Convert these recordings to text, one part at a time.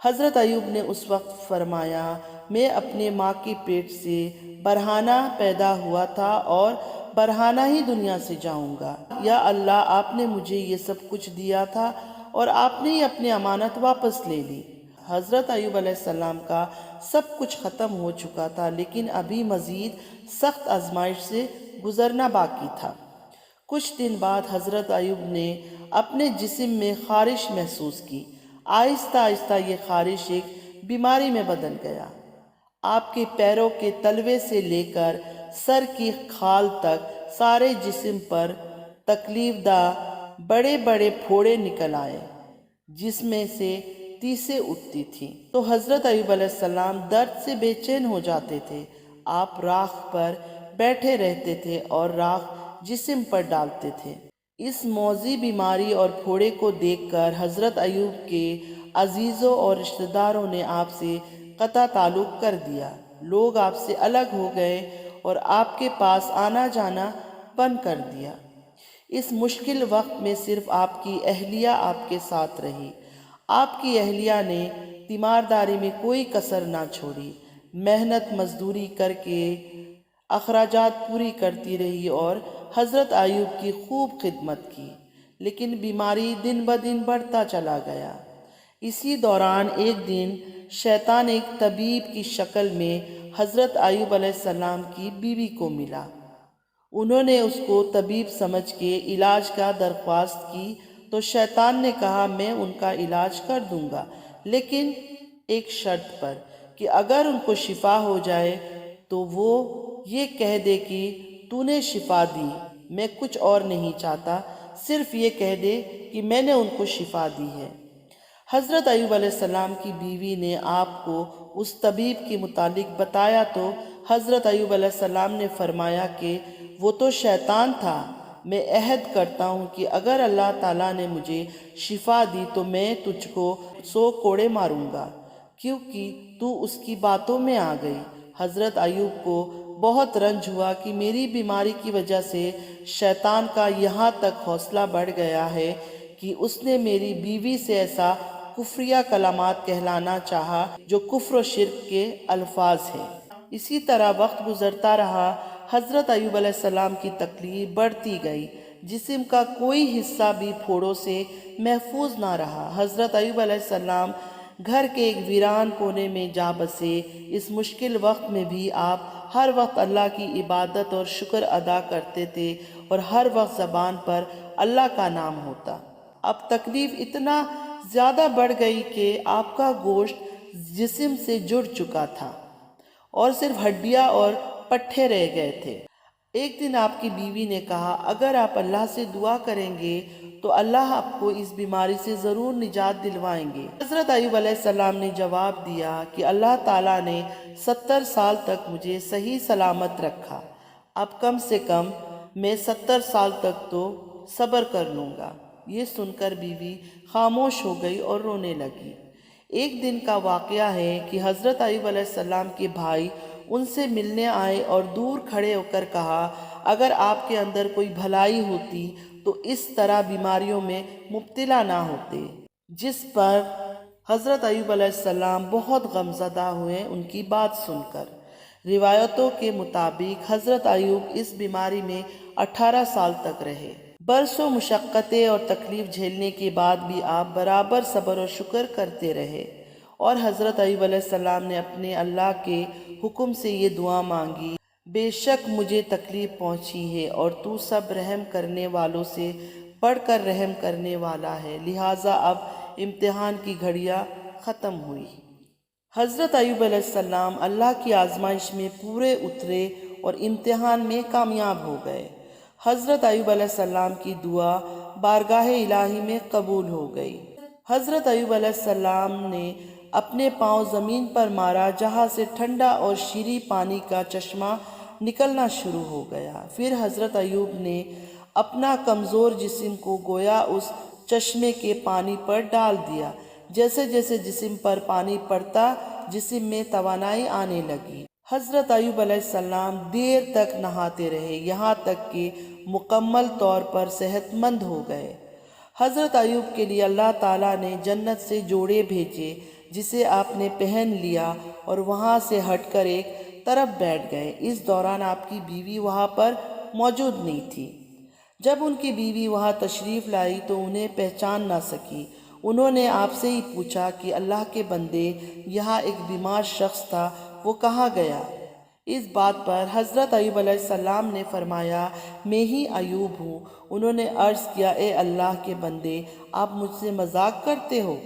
حضرت ایوب نے اس وقت فرمایا، میں اپنے ماں کے پیٹ سے برہنہ پیدا ہوا تھا اور برہنہ ہی دنیا سے جاؤں گا۔ یا اللہ، آپ نے مجھے یہ سب کچھ دیا تھا اور آپ نے ہی اپنی امانت واپس لے لی۔ حضرت ایوب علیہ السلام کا سب کچھ ختم ہو چکا تھا، لیکن ابھی مزید سخت آزمائش سے گزرنا باقی تھا۔ کچھ دن بعد حضرت ایوب نے اپنے جسم میں خارش محسوس کی۔ آہستہ آہستہ یہ خارش ایک بیماری میں بدل گیا۔ آپ کے پیروں کے تلوے سے لے کر سر کی کھال تک سارے جسم پر تکلیف دہ بڑے بڑے پھوڑے نکل آئے، جس میں سے تیسیں اٹھتی تھیں۔ تو حضرت ایوب علیہ السلام درد سے بے چین ہو جاتے تھے۔ آپ راکھ پر بیٹھے رہتے تھے اور راکھ جسم پر ڈالتے تھے۔ اس موذی بیماری اور پھوڑے کو دیکھ کر حضرت ایوب کے عزیزوں اور رشتہ داروں نے آپ سے قطع تعلق کر دیا۔ لوگ آپ سے الگ ہو گئے اور آپ کے پاس آنا جانا بند کر دیا۔ اس مشکل وقت میں صرف آپ کی اہلیہ آپ کے ساتھ رہی۔ آپ کی اہلیہ نے تیمارداری میں کوئی کسر نہ چھوڑی، محنت مزدوری کر کے اخراجات پوری کرتی رہی اور حضرت ایوب کی خوب خدمت کی، لیکن بیماری دن بدن بڑھتا چلا گیا۔ اسی دوران ایک دن شیطان ایک طبیب کی شکل میں حضرت ایوب علیہ السلام کی بیوی کو ملا۔ انہوں نے اس کو طبیب سمجھ کے علاج کا درخواست کی تو شیطان نے کہا، میں ان کا علاج کر دوں گا، لیکن ایک شرط پر کہ اگر ان کو شفا ہو جائے تو وہ یہ کہہ دے کہ تو نے شفا دی، میں کچھ اور نہیں چاہتا، صرف یہ کہہ دے کہ میں نے ان کو شفا دی ہے۔ حضرت ایوب علیہ السلام کی بیوی نے آپ کو اس طبیب کے متعلق بتایا تو حضرت ایوب علیہ السلام نے فرمایا کہ وہ تو شیطان تھا، میں عہد کرتا ہوں کہ اگر اللہ تعالیٰ نے مجھے شفا دی تو میں تجھ کو 100 کوڑے ماروں گا، کیونکہ تو اس کی باتوں میں آ گئی۔ حضرت ایوب کو بہت رنج ہوا کہ میری بیماری کی وجہ سے شیطان کا یہاں تک حوصلہ بڑھ گیا ہے کہ اس نے میری بیوی سے ایسا کفریہ کلمات کہلانا چاہا جو کفر و شرک کے الفاظ ہیں۔ اسی طرح وقت گزرتا رہا، حضرت ایوب علیہ السلام کی تکلیف بڑھتی گئی، جسم کا کوئی حصہ بھی پھوڑوں سے محفوظ نہ رہا۔ حضرت ایوب علیہ السلام گھر کے ایک ویران کونے میں جا بسے۔ اس مشکل وقت میں بھی آپ ہر وقت اللہ کی عبادت اور شکر ادا کرتے تھے اور ہر وقت زبان پر اللہ کا نام ہوتا۔ اب تکلیف اتنا زیادہ بڑھ گئی کہ آپ کا گوشت جسم سے جڑ چکا تھا اور صرف ہڈیاں اور پٹھے رہ گئے تھے۔ ایک دن آپ کی بیوی نے کہا، اگر آپ اللہ سے دعا کریں گے تو اللہ آپ کو اس بیماری سے ضرور نجات دلوائیں گے۔ حضرت ایوب علیہ السلام نے جواب دیا کہ اللہ تعالیٰ نے 70 سال تک مجھے صحیح سلامت رکھا، اب کم سے کم میں 70 سال تک تو صبر کر لوں گا۔ یہ سن کر بیوی خاموش ہو گئی اور رونے لگی۔ ایک دن کا واقعہ ہے کہ حضرت ایوب علیہ السلام کے بھائی ان سے ملنے آئے اور دور کھڑے ہو کر کہا، اگر آپ کے اندر کوئی بھلائی ہوتی تو اس طرح بیماریوں میں مبتلا نہ ہوتے۔ جس پر حضرت ایوب علیہ السلام بہت غمزدہ ہوئے ان کی بات سن کر۔ روایتوں کے مطابق حضرت ایوب اس بیماری میں 18 سال تک رہے۔ برسوں مشقتیں اور تکلیف جھیلنے کے بعد بھی آپ برابر صبر و شکر کرتے رہے، اور حضرت ایوب علیہ السلام نے اپنے اللہ کے حکم سے یہ دعا مانگی، بے شک مجھے تکلیف پہنچی ہے اور تو سب رحم کرنے والوں سے بڑھ کر رحم کرنے والا ہے، لہٰذا اب امتحان کی گھڑیاں ختم ہوئی۔ حضرت ایوب علیہ السلام اللہ کی آزمائش میں پورے اترے اور امتحان میں کامیاب ہو گئے۔ حضرت ایوب علیہ السلام کی دعا بارگاہ الہی میں قبول ہو گئی۔ حضرت ایوب علیہ السلام نے اپنے پاؤں زمین پر مارا، جہاں سے ٹھنڈا اور شیریں پانی کا چشمہ نکلنا شروع ہو گیا۔ پھر حضرت ایوب نے اپنا کمزور جسم کو گویا اس چشمے کے پانی پر ڈال دیا۔ جیسے جیسے جسم پر پانی پڑتا، جسم میں توانائی آنے لگی۔ حضرت ایوب علیہ السلام دیر تک نہاتے رہے، یہاں تک کہ مکمل طور پر صحت مند ہو گئے۔ حضرت ایوب کے لیے اللہ تعالیٰ نے جنت سے جوڑے بھیجے، جسے آپ نے پہن لیا اور وہاں سے ہٹ کر ایک طرف بیٹھ گئے۔ اس دوران آپ کی بیوی وہاں پر موجود نہیں تھی۔ جب ان کی بیوی وہاں تشریف لائی تو انہیں پہچان نہ سکی۔ انہوں نے آپ سے ہی پوچھا کہ اللہ کے بندے، یہاں ایک بیمار شخص تھا، وہ کہاں گیا؟ اس بات پر حضرت ایوب علیہ السلام نے فرمایا، میں ہی ایوب ہوں۔ انہوں نے عرض کیا، اے اللہ کے بندے، آپ مجھ سے مذاق کرتے ہو؟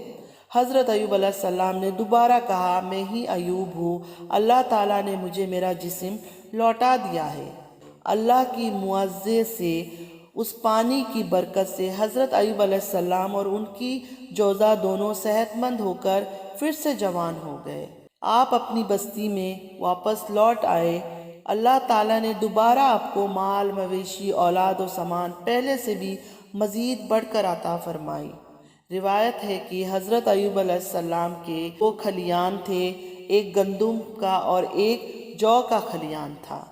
حضرت ایوب علیہ السلام نے دوبارہ کہا، میں ہی ایوب ہوں، اللہ تعالیٰ نے مجھے میرا جسم لوٹا دیا ہے۔ اللہ کی معاوضے سے، اس پانی کی برکت سے حضرت ایوب علیہ السلام اور ان کی جوزہ دونوں صحت مند ہو کر پھر سے جوان ہو گئے۔ آپ اپنی بستی میں واپس لوٹ آئے۔ اللہ تعالیٰ نے دوبارہ آپ کو مال، مویشی، اولاد و سامان پہلے سے بھی مزید بڑھ کر عطا فرمائی۔ روایت ہے کہ حضرت ایوب علیہ السلام کے دو کھلیان تھے، ایک گندم کا اور ایک جو کا کھلیان تھا۔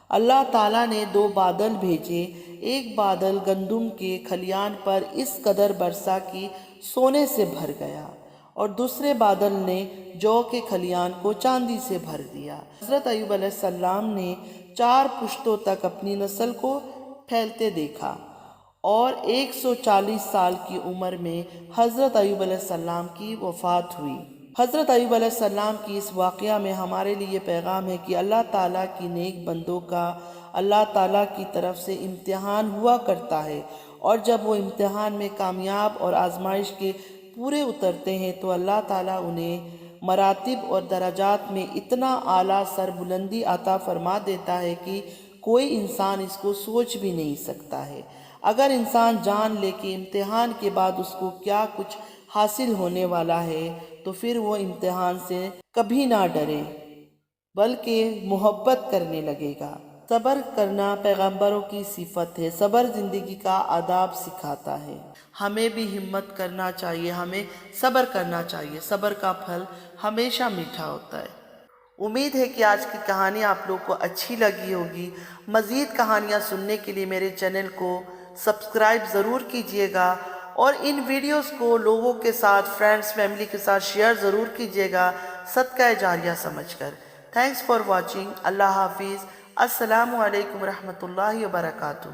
اللہ تعالیٰ نے دو بادل بھیجے، ایک بادل گندم کے کھلیان پر اس قدر برسا کہ سونے سے بھر گیا، اور دوسرے بادل نے جو کے کھلیان کو چاندی سے بھر دیا۔ حضرت ایوب علیہ السلام نے 4 پشتوں تک اپنی نسل کو پھیلتے دیکھا، اور 140 سال کی عمر میں حضرت ایوب علیہ السلام کی وفات ہوئی۔ حضرت ایوب علیہ السلام کی اس واقعہ میں ہمارے لیے پیغام ہے کہ اللہ تعالیٰ کی نیک بندوں کا اللہ تعالیٰ کی طرف سے امتحان ہوا کرتا ہے، اور جب وہ امتحان میں کامیاب اور آزمائش کے پورے اترتے ہیں تو اللہ تعالیٰ انہیں مراتب اور درجات میں اتنا اعلیٰ سربلندی عطا فرما دیتا ہے کہ کوئی انسان اس کو سوچ بھی نہیں سکتا ہے۔ اگر انسان جان لے کہ امتحان کے بعد اس کو کیا کچھ حاصل ہونے والا ہے تو پھر وہ امتحان سے کبھی نہ ڈرے بلکہ محبت کرنے لگے گا۔ صبر کرنا پیغمبروں کی صفت ہے۔ صبر زندگی کا آداب سکھاتا ہے۔ ہمیں بھی ہمت کرنا چاہیے، ہمیں صبر کرنا چاہیے۔ صبر کا پھل ہمیشہ میٹھا ہوتا ہے۔ امید ہے کہ آج کی کہانی آپ لوگ کو اچھی لگی ہوگی۔ مزید کہانیاں سننے کے لیے میرے چینل کو سبسکرائب ضرور کیجیے گا، اور ان ویڈیوز کو لوگوں کے ساتھ، فرینڈز، فیملی کے ساتھ شیئر ضرور کیجیے گا، صدقہ جاریہ سمجھ کر۔ Thanks for watching. اللہ حافظ۔ السلام علیکم ورحمۃ اللہ وبرکاتہ۔